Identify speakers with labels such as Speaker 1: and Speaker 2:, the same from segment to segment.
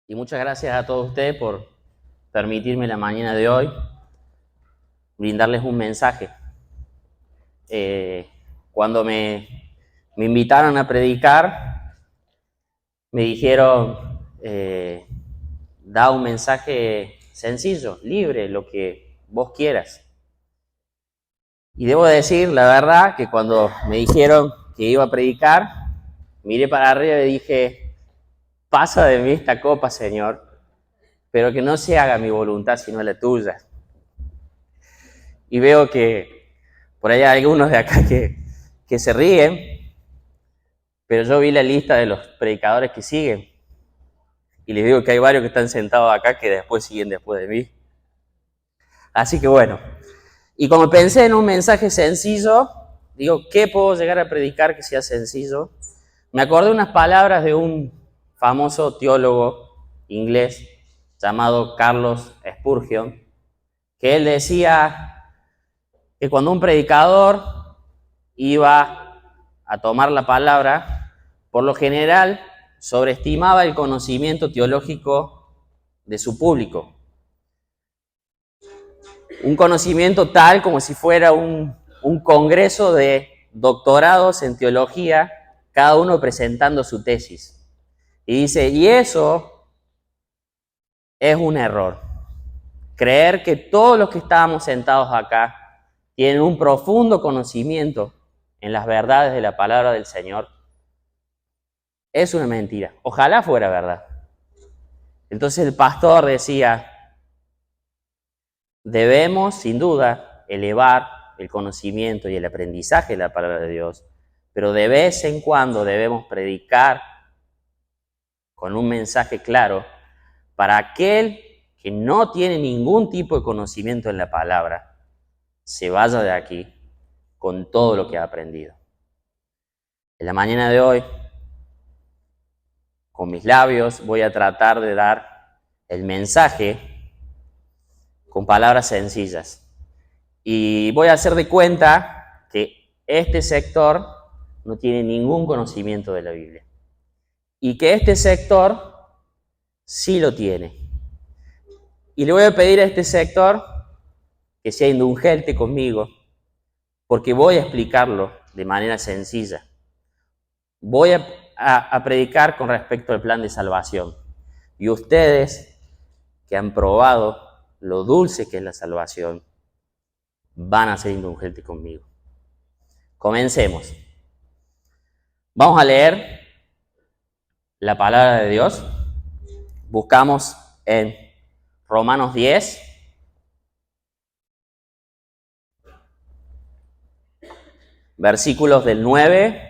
Speaker 1: Y muchas gracias a todos ustedes por permitirme la mañana de hoy brindarles un mensaje. Cuando me invitaron a predicar, me dijeron, da un mensaje sencillo, libre, lo que vos quieras. Y debo decir, la verdad, que cuando me dijeron que iba a predicar, miré para arriba y dije, pasa de mí esta copa, Señor, pero que no se haga mi voluntad, sino la tuya. Y veo que por ahí hay algunos de acá que se ríen, pero yo vi la lista de los predicadores que siguen y les digo que hay varios que están sentados acá que después siguen después de mí. Así que bueno, y como pensé en un mensaje sencillo, digo, ¿qué puedo llegar a predicar que sea sencillo? Me acordé unas palabras de un famoso teólogo inglés llamado Carlos Spurgeon, que él decía que cuando un predicador iba a tomar la palabra, por lo general sobreestimaba el conocimiento teológico de su público. Un conocimiento tal como si fuera un congreso de doctorados en teología, cada uno presentando su tesis. Y dice, y eso es un error. Creer que todos los que estábamos sentados acá tienen un profundo conocimiento en las verdades de la palabra del Señor es una mentira. Ojalá fuera verdad. Entonces el pastor decía, debemos sin duda elevar el conocimiento y el aprendizaje de la palabra de Dios, pero de vez en cuando debemos predicar con un mensaje claro para aquel que no tiene ningún tipo de conocimiento en la palabra, se vaya de aquí con todo lo que ha aprendido. En la mañana de hoy, con mis labios, voy a tratar de dar el mensaje con palabras sencillas. Y voy a hacer de cuenta que este sector no tiene ningún conocimiento de la Biblia. Y que este sector sí lo tiene. Y le voy a pedir a este sector que sea indulgente conmigo, porque voy a explicarlo de manera sencilla. Voy a predicar con respecto al plan de salvación. Y ustedes que han probado lo dulce que es la salvación, van a ser indulgentes conmigo. Comencemos. Vamos a leer la palabra de Dios. Buscamos en Romanos 10, versículos del 9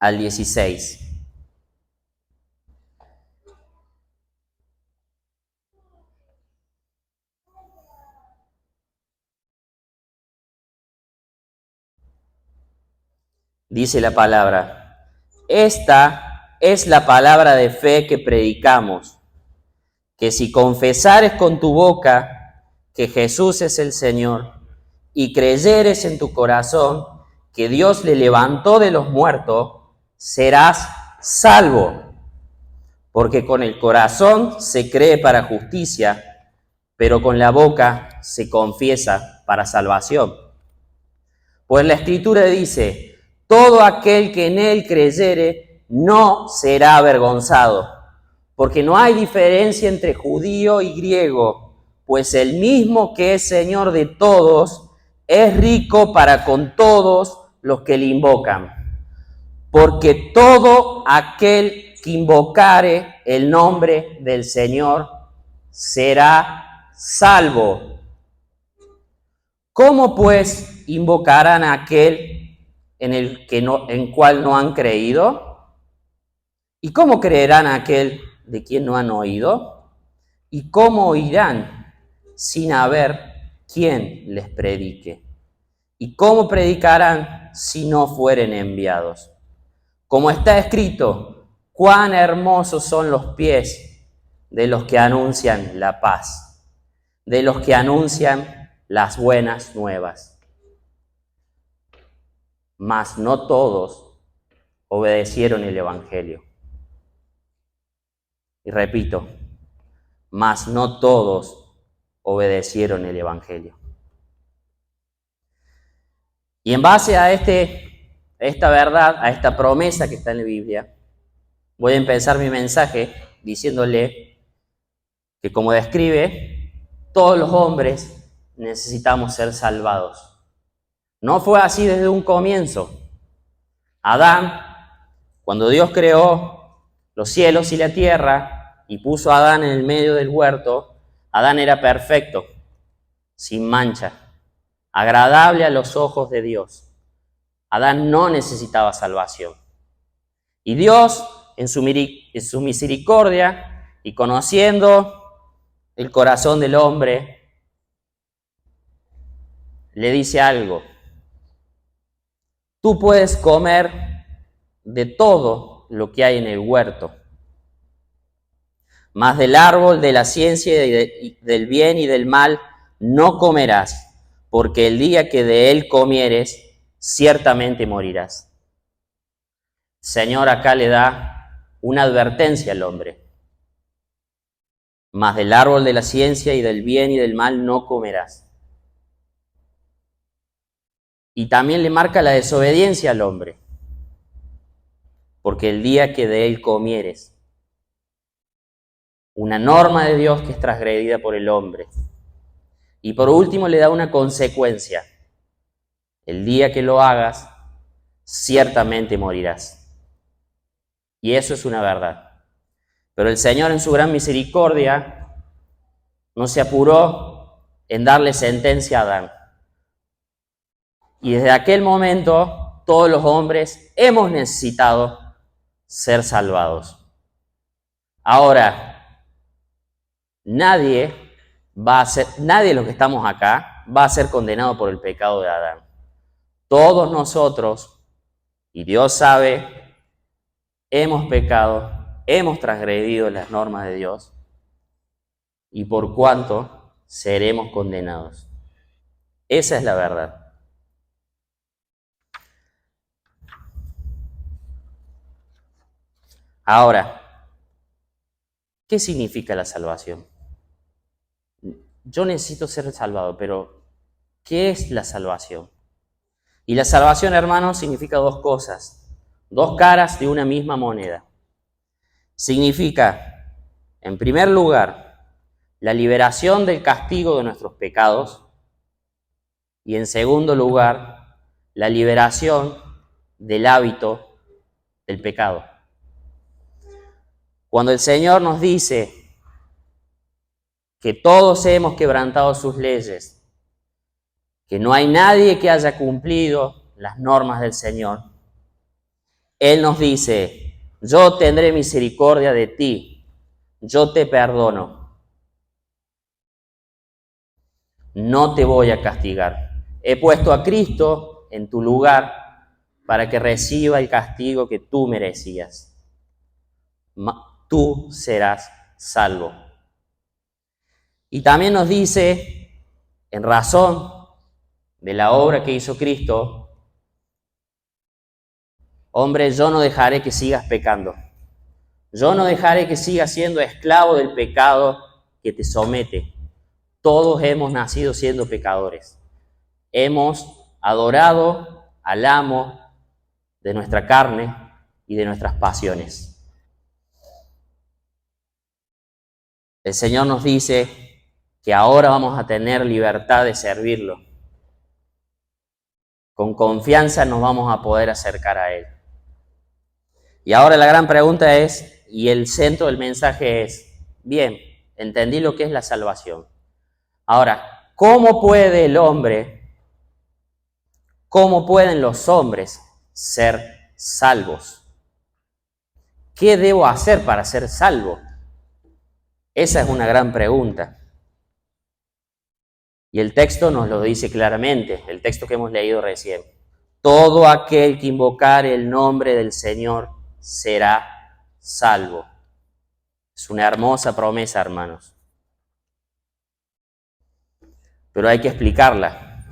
Speaker 1: al 16. Dice la palabra, esta es la palabra de fe que predicamos, que si confesares con tu boca que Jesús es el Señor y creyeres en tu corazón que Dios le levantó de los muertos, serás salvo. Porque con el corazón se cree para justicia, pero con la boca se confiesa para salvación. Pues la Escritura dice, todo aquel que en él creyere no será avergonzado, porque no hay diferencia entre judío y griego, pues el mismo que es Señor de todos es rico para con todos los que le invocan. Porque todo aquel que invocare el nombre del Señor será salvo. ¿Cómo pues invocarán a aquel en cual no han creído? ¿Y cómo creerán a aquel de quien no han oído? ¿Y cómo oirán sin haber quien les predique? ¿Y cómo predicarán si no fueren enviados? Como está escrito, cuán hermosos son los pies de los que anuncian la paz, de los que anuncian las buenas nuevas. Mas no todos obedecieron el Evangelio. Y repito, mas no todos obedecieron el Evangelio. Y en base a esta verdad, a esta promesa que está en la Biblia, voy a empezar mi mensaje diciéndole que, como describe, todos los hombres necesitamos ser salvados. No fue así desde un comienzo. Adán, cuando Dios creó los cielos y la tierra y puso a Adán en el medio del huerto, Adán era perfecto, sin mancha, agradable a los ojos de Dios. Adán no necesitaba salvación. Y Dios, en su misericordia y conociendo el corazón del hombre, le dice algo: tú puedes comer de todo lo que hay en el huerto, mas del árbol de la ciencia y del bien y del mal no comerás, porque el día que de él comieres, ciertamente morirás. El Señor acá le da una advertencia al hombre: mas del árbol de la ciencia y del bien y del mal no comerás. Y también le marca la desobediencia al hombre, porque el día que de él comieres, una norma de Dios que es transgredida por el hombre. Y por último le da una consecuencia: el día que lo hagas, ciertamente morirás. Y eso es una verdad. Pero el Señor, en su gran misericordia, no se apuró en darle sentencia a Adán. Y desde aquel momento, todos los hombres hemos necesitado ser salvados. Ahora, nadie de los que estamos acá va a ser condenado por el pecado de Adán. Todos nosotros, y Dios sabe, hemos pecado, hemos transgredido las normas de Dios, y por cuanto seremos condenados. Esa es la verdad. Ahora, ¿qué significa la salvación? Yo necesito ser salvado, pero ¿qué es la salvación? Y la salvación, hermanos, significa dos cosas, dos caras de una misma moneda. Significa, en primer lugar, la liberación del castigo de nuestros pecados, y en segundo lugar, la liberación del hábito del pecado. Cuando el Señor nos dice que todos hemos quebrantado sus leyes, que no hay nadie que haya cumplido las normas del Señor, Él nos dice: yo tendré misericordia de ti, yo te perdono, no te voy a castigar. He puesto a Cristo en tu lugar para que reciba el castigo que tú merecías. Tú serás salvo. Y también nos dice, en razón de la obra que hizo Cristo: hombre, yo no dejaré que sigas pecando. Yo no dejaré que sigas siendo esclavo del pecado que te somete. Todos hemos nacido siendo pecadores. Hemos adorado al amo de nuestra carne y de nuestras pasiones. El Señor nos dice que ahora vamos a tener libertad de servirlo. Con confianza nos vamos a poder acercar a Él. Y ahora la gran pregunta es, y el centro del mensaje es: bien, entendí lo que es la salvación. Ahora, ¿cómo pueden los hombres ser salvos? ¿Qué debo hacer para ser salvo? Esa es una gran pregunta. Y el texto nos lo dice claramente, el texto que hemos leído recién: todo aquel que invocare el nombre del Señor será salvo. Es una hermosa promesa, hermanos, pero hay que explicarla.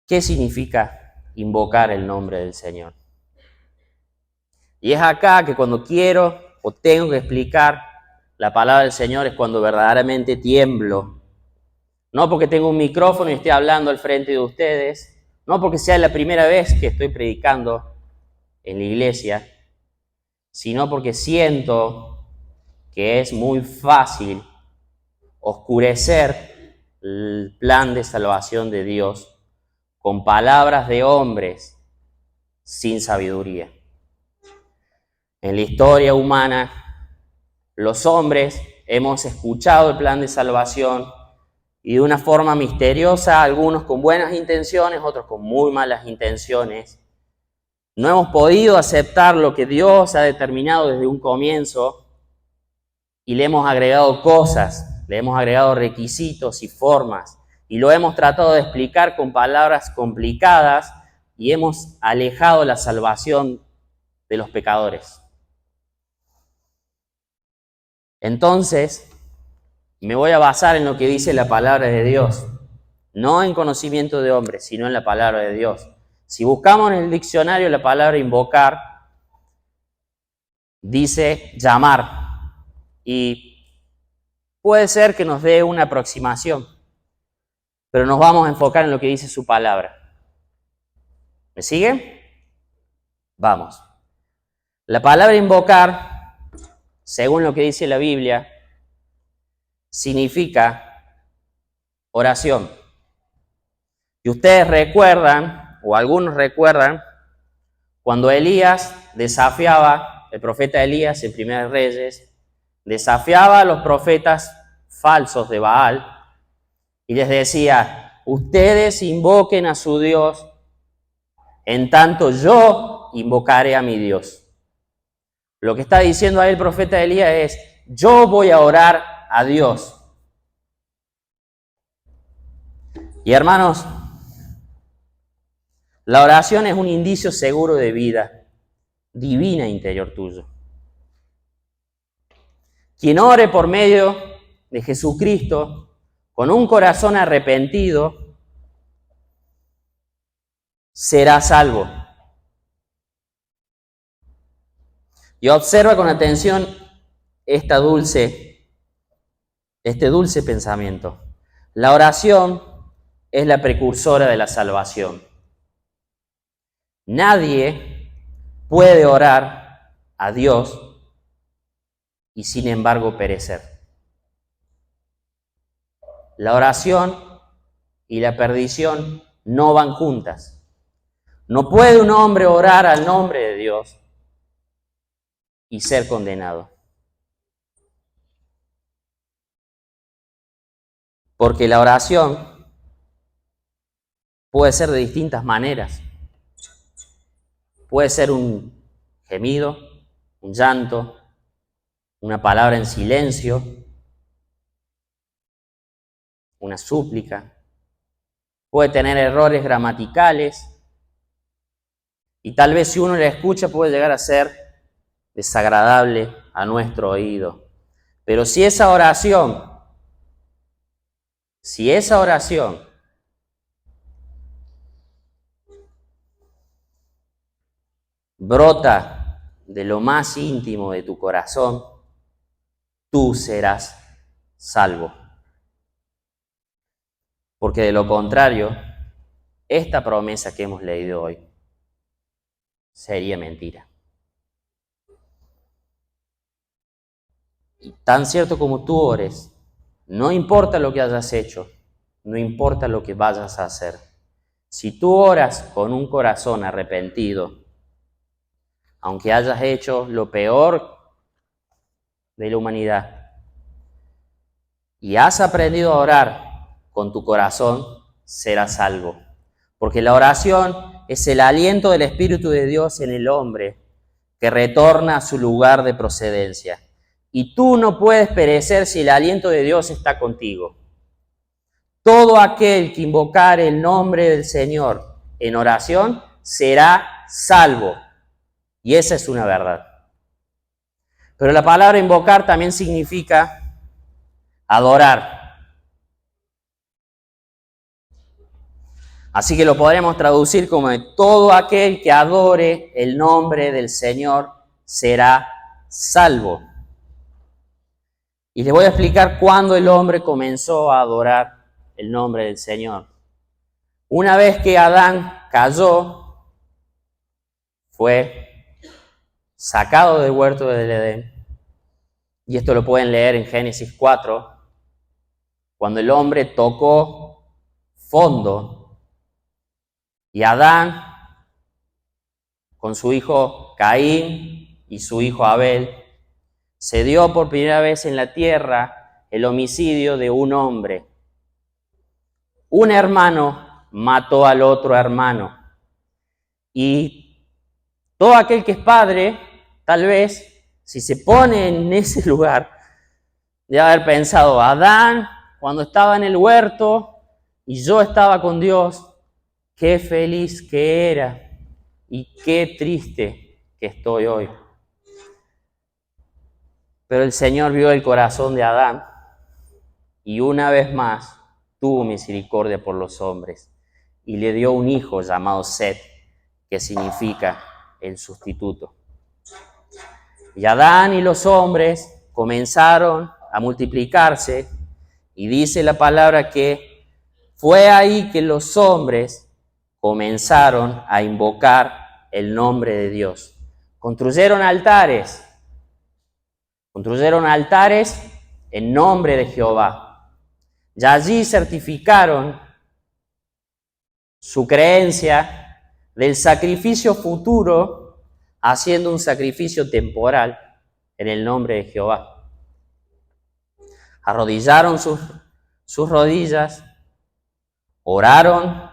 Speaker 1: ¿Qué significa invocar el nombre del Señor? Y es acá que, cuando quiero o tengo que explicar la palabra del Señor es cuando verdaderamente tiemblo. No porque tengo un micrófono y esté hablando al frente de ustedes, no porque sea la primera vez que estoy predicando en la iglesia, sino porque siento que es muy fácil oscurecer el plan de salvación de Dios con palabras de hombres sin sabiduría. En la historia humana, los hombres hemos escuchado el plan de salvación y de una forma misteriosa, algunos con buenas intenciones, otros con muy malas intenciones, no hemos podido aceptar lo que Dios ha determinado desde un comienzo y le hemos agregado cosas, le hemos agregado requisitos y formas y lo hemos tratado de explicar con palabras complicadas y hemos alejado la salvación de los pecadores. Entonces, me voy a basar en lo que dice la palabra de Dios, no en conocimiento de hombres, sino en la palabra de Dios. Si buscamos en el diccionario la palabra invocar, dice llamar, y puede ser que nos dé una aproximación, pero nos vamos a enfocar en lo que dice su palabra. ¿Me sigue? Vamos. La palabra invocar, según lo que dice la Biblia, significa oración. Y ustedes recuerdan, o algunos recuerdan, cuando Elías desafiaba, el profeta Elías en Primeros Reyes, desafiaba a los profetas falsos de Baal y les decía, ustedes invoquen a su Dios, en tanto yo invocaré a mi Dios. Lo que está diciendo ahí el profeta Elías es, yo voy a orar a Dios. Y hermanos, la oración es un indicio seguro de vida divina interior tuyo. Quien ore por medio de Jesucristo con un corazón arrepentido será salvo. Y observa con atención este dulce pensamiento. La oración es la precursora de la salvación. Nadie puede orar a Dios y sin embargo perecer. La oración y la perdición no van juntas. No puede un hombre orar al nombre de Dios y ser condenado. Porque la oración puede ser de distintas maneras. Puede ser un gemido, un llanto, una palabra en silencio, una súplica. Puede tener errores gramaticales y tal vez si uno la escucha puede llegar a ser desagradable a nuestro oído. Pero si esa oración brota de lo más íntimo de tu corazón, tú serás salvo. Porque de lo contrario, esta promesa que hemos leído hoy sería mentira. Y tan cierto como tú ores, no importa lo que hayas hecho, no importa lo que vayas a hacer. Si tú oras con un corazón arrepentido, aunque hayas hecho lo peor de la humanidad, y has aprendido a orar con tu corazón, serás salvo. Porque la oración es el aliento del Espíritu de Dios en el hombre que retorna a su lugar de procedencia. Y tú no puedes perecer si el aliento de Dios está contigo. Todo aquel que invocare el nombre del Señor en oración será salvo. Y esa es una verdad. Pero la palabra invocar también significa adorar. Así que lo podremos traducir como todo aquel que adore el nombre del Señor será salvo. Y les voy a explicar cuándo el hombre comenzó a adorar el nombre del Señor. Una vez que Adán cayó, fue sacado del huerto del Edén. Y esto lo pueden leer en Génesis 4, cuando el hombre tocó fondo y Adán, con su hijo Caín y su hijo Abel, se dio por primera vez en la tierra el homicidio de un hombre. Un hermano mató al otro hermano. Y todo aquel que es padre, tal vez, si se pone en ese lugar, debe haber pensado, Adán, cuando estaba en el huerto y yo estaba con Dios, qué feliz que era y qué triste que estoy hoy. Pero el Señor vio el corazón de Adán y una vez más tuvo misericordia por los hombres y le dio un hijo llamado Set, que significa el sustituto. Y Adán y los hombres comenzaron a multiplicarse y dice la palabra que fue ahí que los hombres comenzaron a invocar el nombre de Dios. Construyeron altares en nombre de Jehová. Y allí certificaron su creencia del sacrificio futuro, haciendo un sacrificio temporal en el nombre de Jehová. Arrodillaron sus rodillas, oraron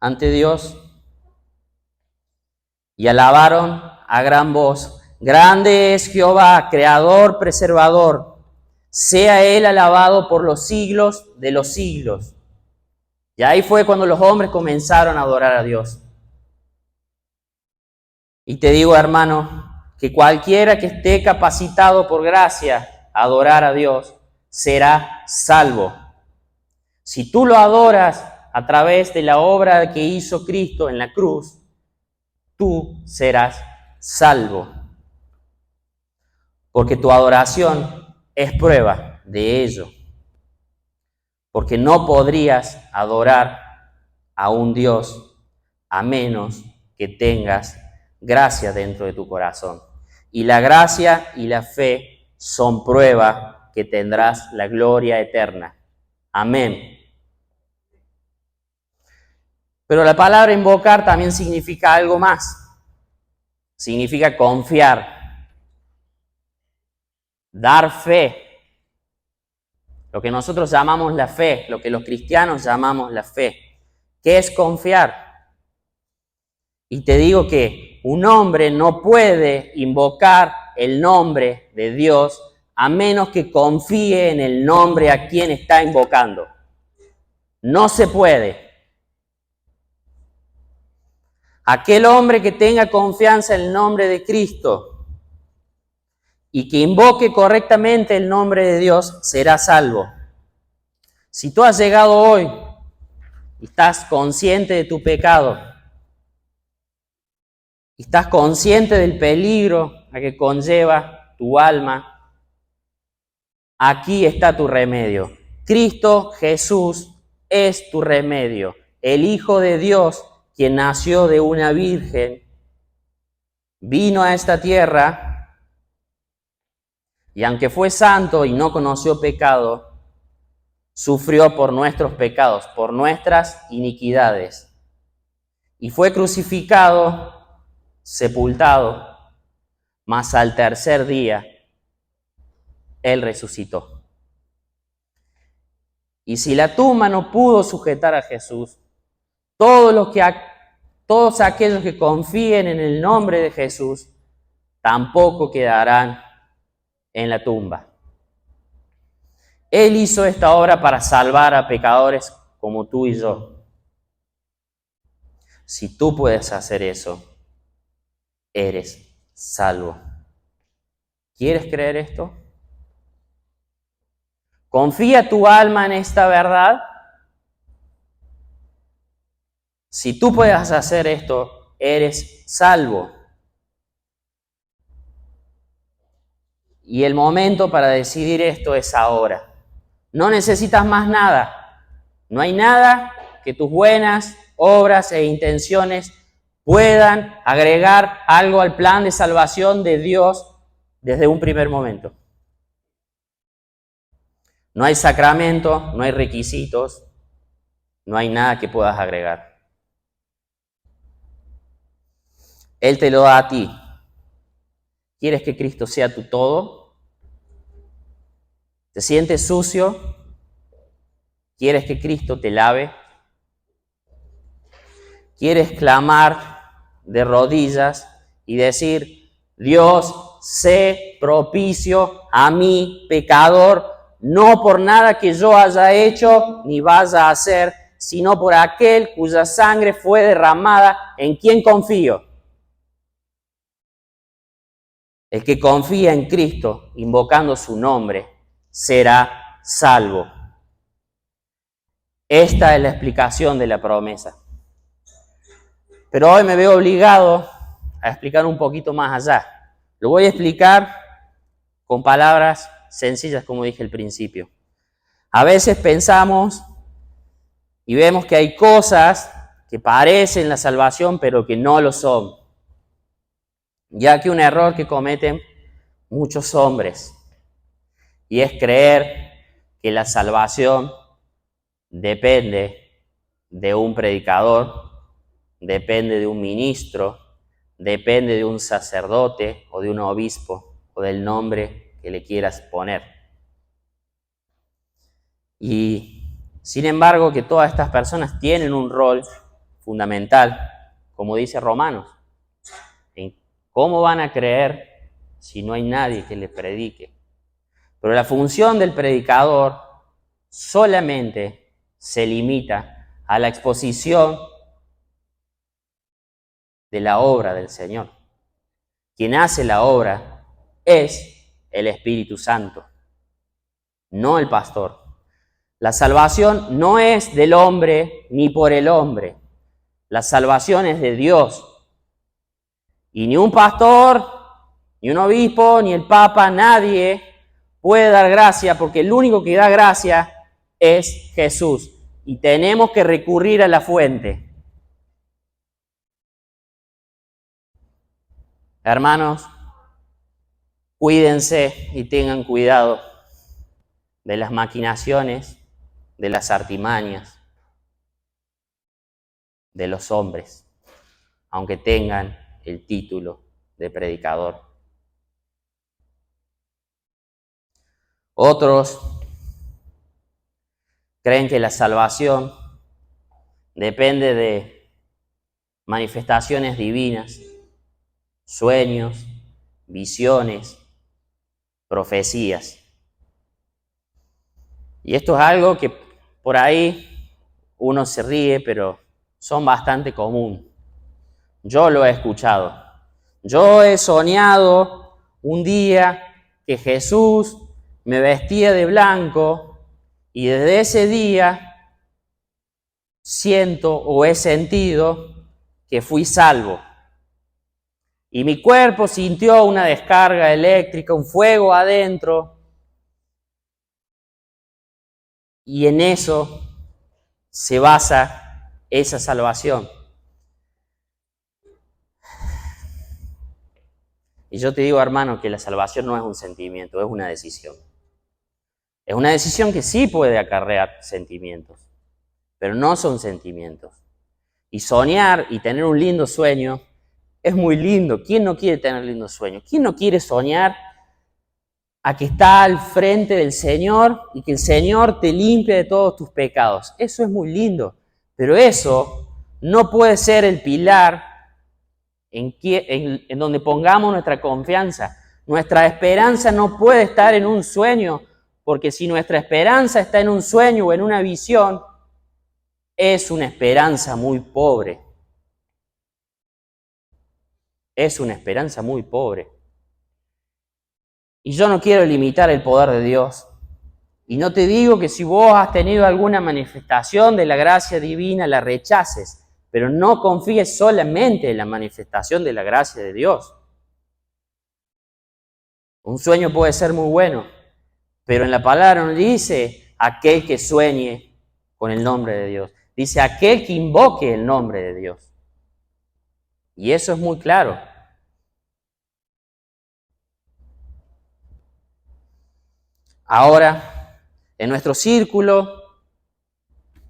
Speaker 1: ante Dios y alabaron a gran voz. Grande es Jehová, creador, preservador. Sea Él alabado por los siglos de los siglos. Y ahí fue cuando los hombres comenzaron a adorar a Dios. Y te digo, hermano, que cualquiera que esté capacitado por gracia a adorar a Dios será salvo. Si tú lo adoras a través de la obra que hizo Cristo en la cruz, tú serás salvo. Porque tu adoración es prueba de ello. Porque no podrías adorar a un Dios a menos que tengas gracia dentro de tu corazón. Y la gracia y la fe son prueba que tendrás la gloria eterna. Amén. Pero la palabra invocar también significa algo más. Significa confiar, dar fe. Lo que nosotros llamamos la fe, lo que los cristianos llamamos la fe. ¿Qué es confiar? Y te digo que un hombre no puede invocar el nombre de Dios a menos que confíe en el nombre a quien está invocando. No se puede. Aquel hombre que tenga confianza en el nombre de Cristo y que invoque correctamente el nombre de Dios será salvo. Si tú has llegado hoy y estás consciente de tu pecado, y estás consciente del peligro a que conlleva tu alma, aquí está tu remedio. Cristo Jesús es tu remedio. El Hijo de Dios, quien nació de una virgen, vino a esta tierra y aunque fue santo y no conoció pecado, sufrió por nuestros pecados, por nuestras iniquidades. Y fue crucificado, sepultado, mas al tercer día Él resucitó. Y si la tumba no pudo sujetar a Jesús, todos aquellos que confíen en el nombre de Jesús tampoco quedarán en la tumba. Él hizo esta obra para salvar a pecadores como tú y yo. Si tú puedes hacer eso, eres salvo. ¿Quieres creer esto? ¿Confía tu alma en esta verdad? Si tú puedes hacer esto, eres salvo. Y el momento para decidir esto es ahora. No necesitas más nada. No hay nada que tus buenas obras e intenciones puedan agregar algo al plan de salvación de Dios desde un primer momento. No hay sacramento, no hay requisitos, no hay nada que puedas agregar. Él te lo da a ti. ¿Quieres que Cristo sea tu todo? ¿Te sientes sucio? ¿Quieres que Cristo te lave? ¿Quieres clamar de rodillas y decir, Dios, sé propicio a mí, pecador, no por nada que yo haya hecho ni vaya a hacer, sino por aquel cuya sangre fue derramada, en quien confío? El que confía en Cristo, invocando su nombre, será salvo. Esta es la explicación de la promesa. Pero hoy me veo obligado a explicar un poquito más allá. Lo voy a explicar con palabras sencillas, como dije al principio. A veces pensamos y vemos que hay cosas que parecen la salvación, pero que no lo son. Ya que un error que cometen muchos hombres, y es creer que la salvación depende de un predicador, depende de un ministro, depende de un sacerdote o de un obispo o del nombre que le quieras poner. Y sin embargo que todas estas personas tienen un rol fundamental, como dice Romanos. ¿Cómo van a creer si no hay nadie que les predique? Pero la función del predicador solamente se limita a la exposición de la obra del Señor. Quien hace la obra es el Espíritu Santo, no el pastor. La salvación no es del hombre ni por el hombre. La salvación es de Dios. Y ni un pastor, ni un obispo, ni el papa, nadie puede dar gracia, porque el único que da gracia es Jesús. Y tenemos que recurrir a la fuente. Hermanos, cuídense y tengan cuidado de las maquinaciones, de las artimañas de los hombres, aunque tengan el título de predicador. Otros creen que la salvación depende de manifestaciones divinas, sueños, visiones, profecías. Y esto es algo que por ahí uno se ríe, pero son bastante común. Yo lo he escuchado. Yo he soñado un día que Jesús me vestía de blanco y desde ese día siento o he sentido que fui salvo. Y mi cuerpo sintió una descarga eléctrica, un fuego adentro. Y en eso se basa esa salvación. Y yo te digo, hermano, que la salvación no es un sentimiento, es una decisión. Es una decisión que sí puede acarrear sentimientos, pero no son sentimientos. Y soñar y tener un lindo sueño es muy lindo. ¿Quién no quiere tener lindos sueños? ¿Quién no quiere soñar a que está al frente del Señor y que el Señor te limpie de todos tus pecados? Eso es muy lindo, pero eso no puede ser el pilar en donde pongamos nuestra confianza. Nuestra esperanza no puede estar en un sueño, porque si nuestra esperanza está en un sueño o en una visión, es una esperanza muy pobre. Es una esperanza muy pobre. Y yo no quiero limitar el poder de Dios. Y no te digo que si vos has tenido alguna manifestación de la gracia divina, la rechaces, pero no confíes solamente en la manifestación de la gracia de Dios. Un sueño puede ser muy bueno, pero en la palabra no dice aquel que sueñe con el nombre de Dios. Dice aquel que invoque el nombre de Dios. Y eso es muy claro. Ahora, en nuestro círculo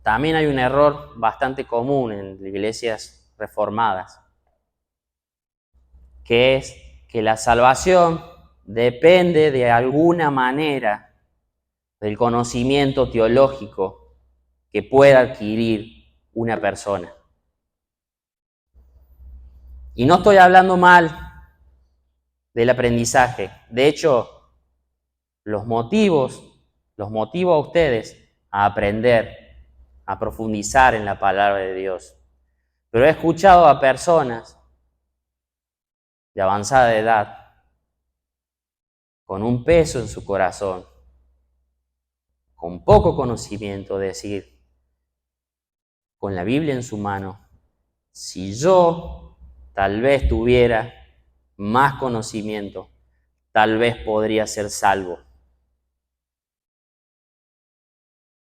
Speaker 1: también hay un error bastante común en iglesias reformadas, que es que la salvación depende de alguna manera del conocimiento teológico que pueda adquirir una persona. Y no estoy hablando mal del aprendizaje. De hecho, los motivo a ustedes a aprender, a profundizar en la palabra de Dios. Pero he escuchado a personas de avanzada edad, con un peso en su corazón, con poco conocimiento, decir, con la Biblia en su mano, si yo tal vez tuviera más conocimiento, tal vez podría ser salvo.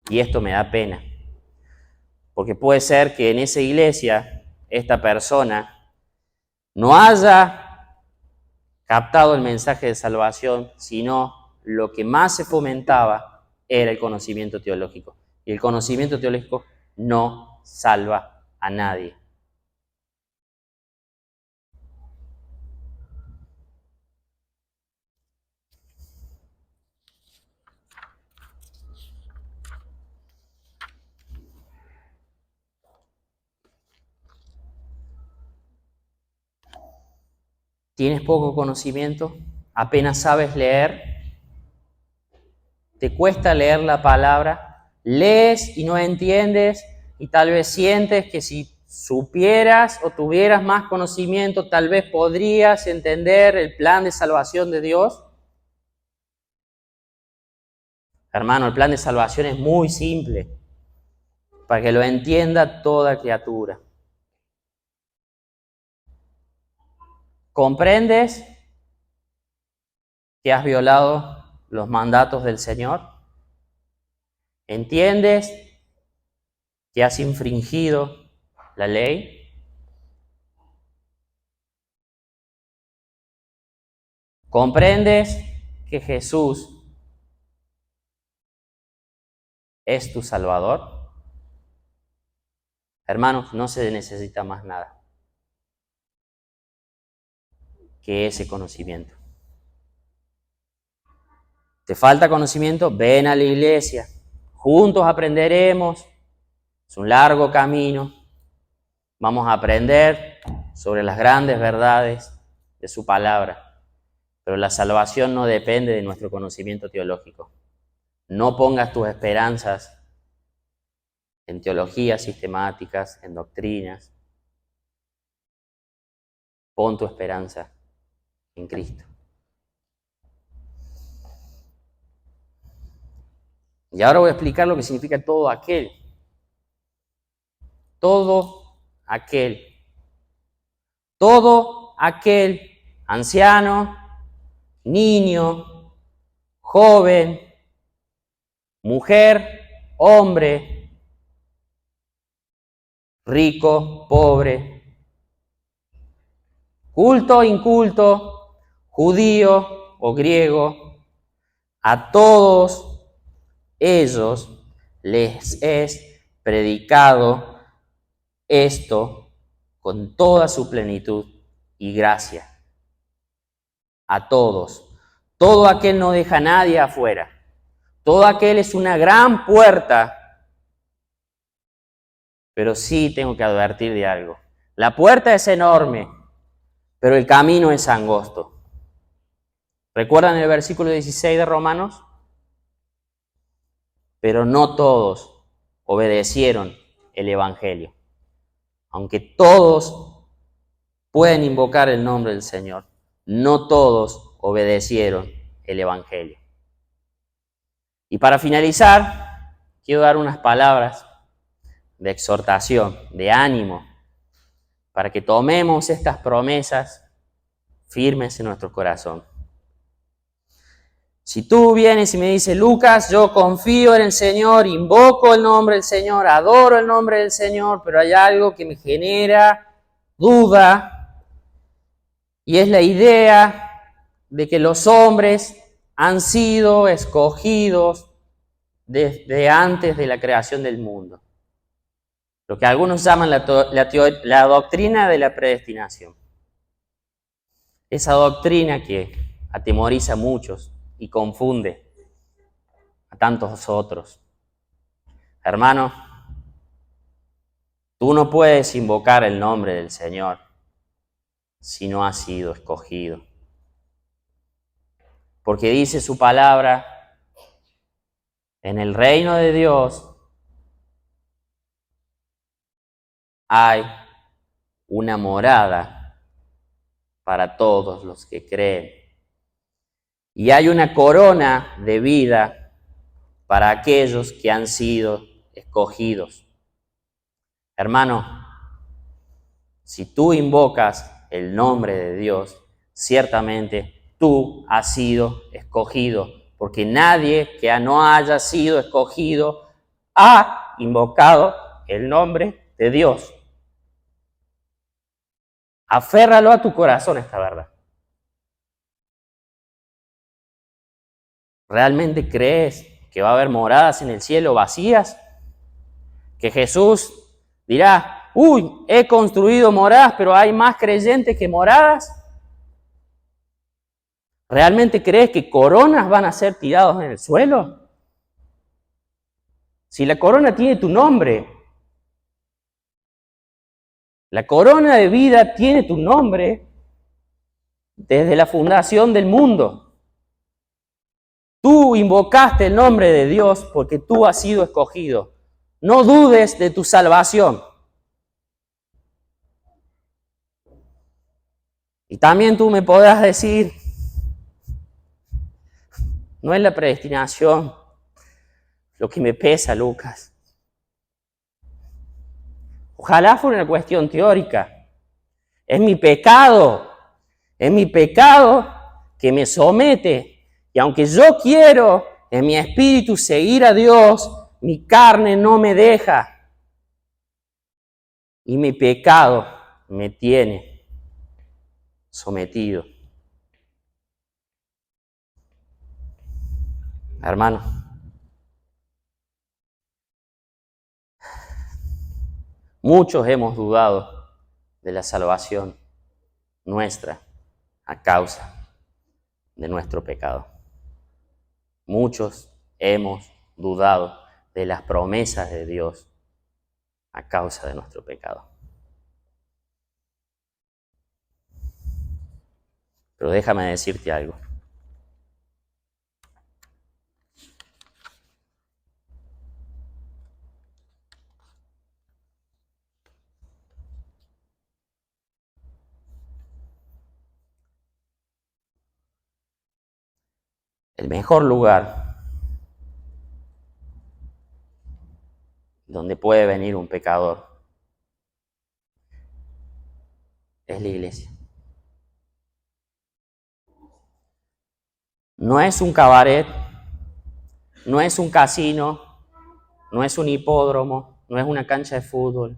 Speaker 1: Y esto me da pena, porque puede ser que en esa iglesia esta persona no haya captado el mensaje de salvación, sino lo que más se fomentaba era el conocimiento teológico. Y el conocimiento teológico no salva a nadie. ¿Tienes poco conocimiento? ¿Apenas sabes leer? ¿Te cuesta leer la palabra? ¿Lees y no entiendes? Y tal vez sientes que si supieras o tuvieras más conocimiento, tal vez podrías entender el plan de salvación de Dios. Hermano, el plan de salvación es muy simple, para que lo entienda toda criatura. ¿Comprendes que has violado los mandatos del Señor? ¿Entiendes que has infringido la ley? ¿Comprendes que Jesús es tu Salvador? Hermanos, no se necesita más nada que ese conocimiento. ¿Te falta conocimiento? Ven a la iglesia. Juntos aprenderemos. Es un largo camino. Vamos a aprender sobre las grandes verdades de su palabra. Pero la salvación no depende de nuestro conocimiento teológico. No pongas tus esperanzas en teologías sistemáticas, en doctrinas. Pon tu esperanza en Cristo. Y ahora voy a explicar lo que significa todo aquel. Todo aquel. Todo aquel anciano, niño, joven, mujer, hombre, rico, pobre, culto, inculto, judío o griego, a todos ellos les es predicado esto con toda su plenitud y gracia. A todos. Todo aquel no deja a nadie afuera. Todo aquel es una gran puerta. Pero sí tengo que advertir de algo. La puerta es enorme, pero el camino es angosto. ¿Recuerdan el versículo 16 de Romanos? Pero no todos obedecieron el Evangelio. Aunque todos pueden invocar el nombre del Señor, no todos obedecieron el Evangelio. Y para finalizar, quiero dar unas palabras de exhortación, de ánimo, para que tomemos estas promesas firmes en nuestro corazón. Si tú vienes y me dices, Lucas, yo confío en el Señor, invoco el nombre del Señor, adoro el nombre del Señor, pero hay algo que me genera duda, y es la idea de que los hombres han sido escogidos desde antes de la creación del mundo. Lo que algunos llaman la doctrina de la predestinación. Esa doctrina que atemoriza a muchos y confunde a tantos otros. Hermano, tú no puedes invocar el nombre del Señor si no has sido escogido. Porque dice su palabra, en el reino de Dios hay una morada para todos los que creen. Y hay una corona de vida para aquellos que han sido escogidos. Hermano, si tú invocas el nombre de Dios, ciertamente tú has sido escogido, porque nadie que no haya sido escogido ha invocado el nombre de Dios. Aférralo a tu corazón esta verdad. ¿Realmente crees que va a haber moradas en el cielo vacías? Que Jesús dirá, uy, he construido moradas, pero hay más creyentes que moradas. ¿Realmente crees que coronas van a ser tirados en el suelo? Si la corona tiene tu nombre, la corona de vida tiene tu nombre desde la fundación del mundo. Tú invocaste el nombre de Dios porque tú has sido escogido. No dudes de tu salvación. Y también tú me podrás decir, no es la predestinación lo que me pesa, Lucas. Ojalá fuera una cuestión teórica. Es mi pecado que me somete. Y aunque yo quiero en mi espíritu seguir a Dios, mi carne no me deja. Y mi pecado me tiene sometido. Hermano, muchos hemos dudado de la salvación nuestra a causa de nuestro pecado. Muchos hemos dudado de las promesas de Dios a causa de nuestro pecado. Pero déjame decirte algo. El mejor lugar donde puede venir un pecador es la iglesia. No es un cabaret, no es un casino, no es un hipódromo, no es una cancha de fútbol.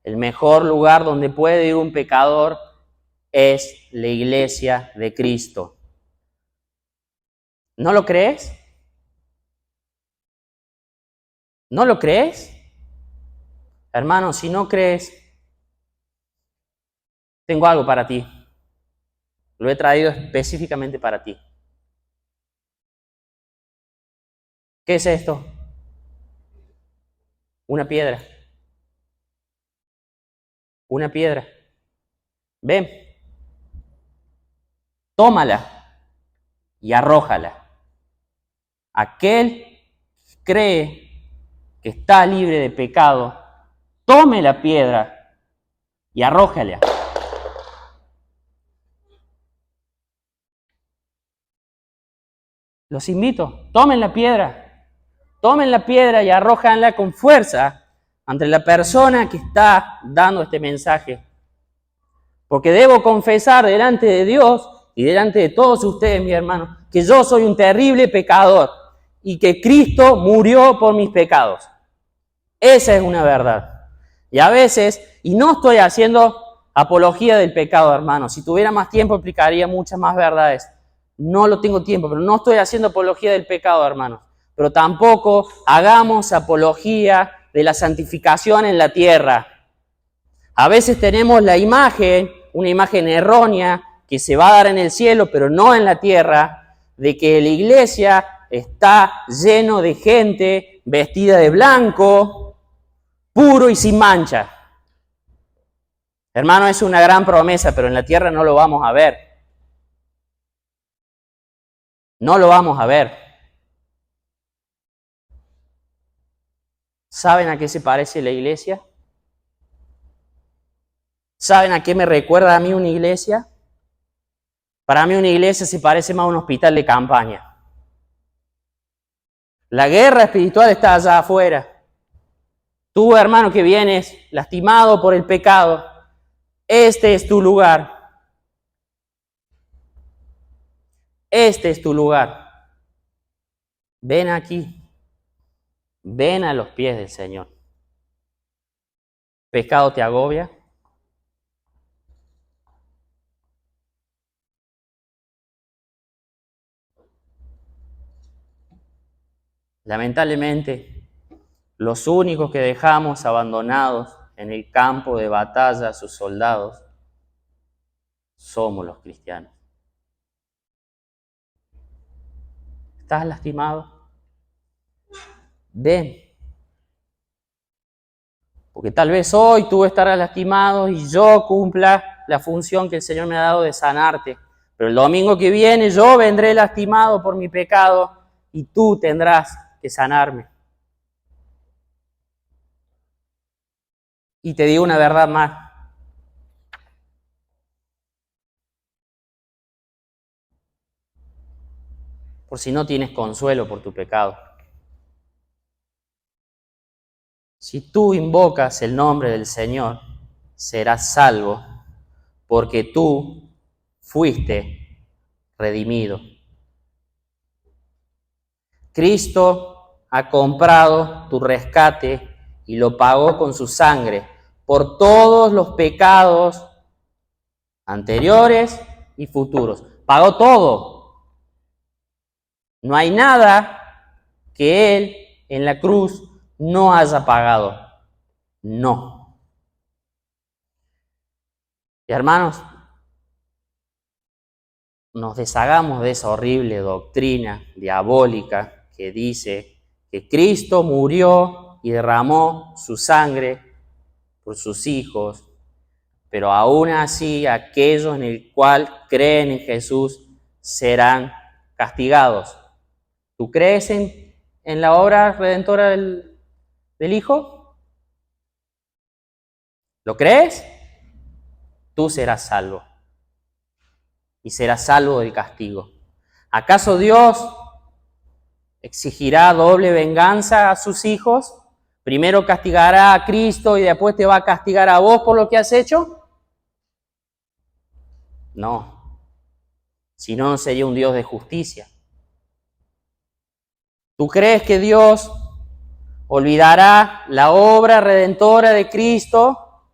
Speaker 1: El mejor lugar donde puede ir un pecador es la iglesia de Cristo. ¿No lo crees? ¿No lo crees? Hermano, si no crees, tengo algo para ti. Lo he traído específicamente para ti. ¿Qué es esto? Una piedra. Una piedra. Ven. Tómala y arrójala. Aquel que cree que está libre de pecado, tome la piedra y arrójala. Los invito, tomen la piedra y arrójanla con fuerza ante la persona que está dando este mensaje. Porque debo confesar delante de Dios y delante de todos ustedes, mis hermanos, que yo soy un terrible pecador y que Cristo murió por mis pecados. Esa es una verdad. Y a veces, y no estoy haciendo apología del pecado, hermano. Si tuviera más tiempo, explicaría muchas más verdades. No lo tengo tiempo, pero no estoy haciendo apología del pecado, hermano. Pero tampoco hagamos apología de la santificación en la tierra. A veces tenemos la imagen, una imagen errónea, que se va a dar en el cielo, pero no en la tierra, de que la iglesia está lleno de gente vestida de blanco, puro y sin mancha. Hermano, es una gran promesa, pero en la tierra no lo vamos a ver. No lo vamos a ver. ¿Saben a qué se parece la iglesia? ¿Saben a qué me recuerda a mí una iglesia? Para mí una iglesia se parece más a un hospital de campaña. La guerra espiritual está allá afuera. Tú, hermano, que vienes lastimado por el pecado, este es tu lugar. Este es tu lugar. Ven aquí. Ven a los pies del Señor. ¿Pecado te agobia? Lamentablemente, los únicos que dejamos abandonados en el campo de batalla a sus soldados somos los cristianos. ¿Estás lastimado? Ven. Porque tal vez hoy tú estarás lastimado y yo cumpla la función que el Señor me ha dado de sanarte. Pero el domingo que viene yo vendré lastimado por mi pecado y tú tendrás que sanarme. Y te digo una verdad más. Por si no tienes consuelo por tu pecado. Si tú invocas el nombre del Señor, serás salvo, porque tú fuiste redimido. Cristo ha comprado tu rescate y lo pagó con su sangre por todos los pecados anteriores y futuros. Pagó todo. No hay nada que Él en la cruz no haya pagado. No. Y hermanos, nos deshagamos de esa horrible doctrina diabólica que dice que Cristo murió y derramó su sangre por sus hijos, pero aún así aquellos en el cual creen en Jesús serán castigados. ¿Tú crees en la obra redentora del Hijo? ¿Lo crees? Tú serás salvo. Y serás salvo del castigo. ¿Acaso Dios exigirá doble venganza a sus hijos? Primero castigará a Cristo y después te va a castigar a vos por lo que has hecho. No. Si no, no sería un Dios de justicia. ¿Tú crees que Dios olvidará la obra redentora de Cristo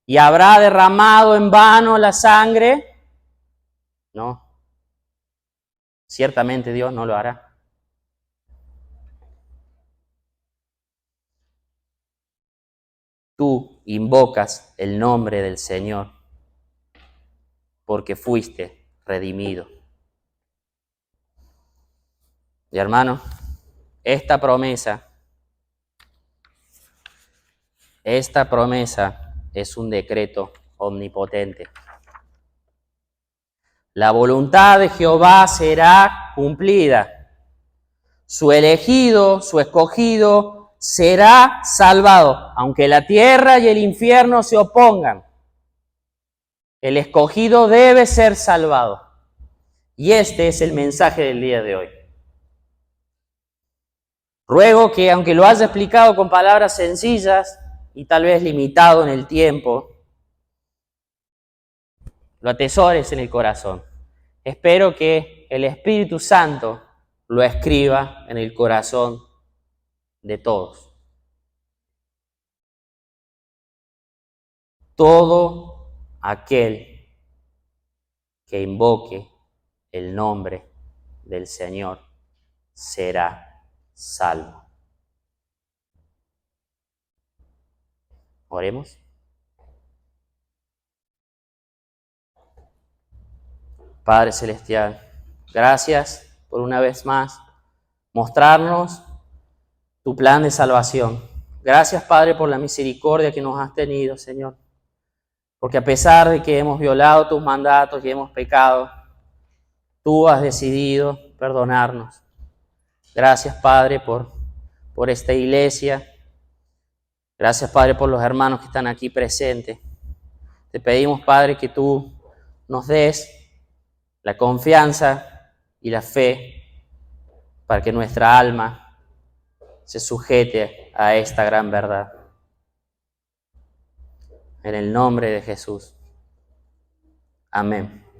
Speaker 1: y habrá derramado en vano la sangre? No. Ciertamente Dios no lo hará. Tú invocas el nombre del Señor porque fuiste redimido. Y hermano, esta promesa es un decreto omnipotente. La voluntad de Jehová será cumplida. Su elegido, su escogido, será salvado, aunque la tierra y el infierno se opongan. El escogido debe ser salvado. Y este es el mensaje del día de hoy. Ruego que, aunque lo haya explicado con palabras sencillas y tal vez limitado en el tiempo, lo atesores en el corazón. Espero que el Espíritu Santo lo escriba en el corazón de todos. Todo aquel que invoque el nombre del Señor será salvo. Oremos. Padre Celestial, gracias por una vez más mostrarnos tu plan de salvación. Gracias, Padre, por la misericordia que nos has tenido, Señor. Porque a pesar de que hemos violado tus mandatos y hemos pecado, tú has decidido perdonarnos. Gracias, Padre, por esta iglesia. Gracias, Padre, por los hermanos que están aquí presentes. Te pedimos, Padre, que tú nos des la confianza y la fe para que nuestra alma se sujete a esta gran verdad. En el nombre de Jesús. Amén.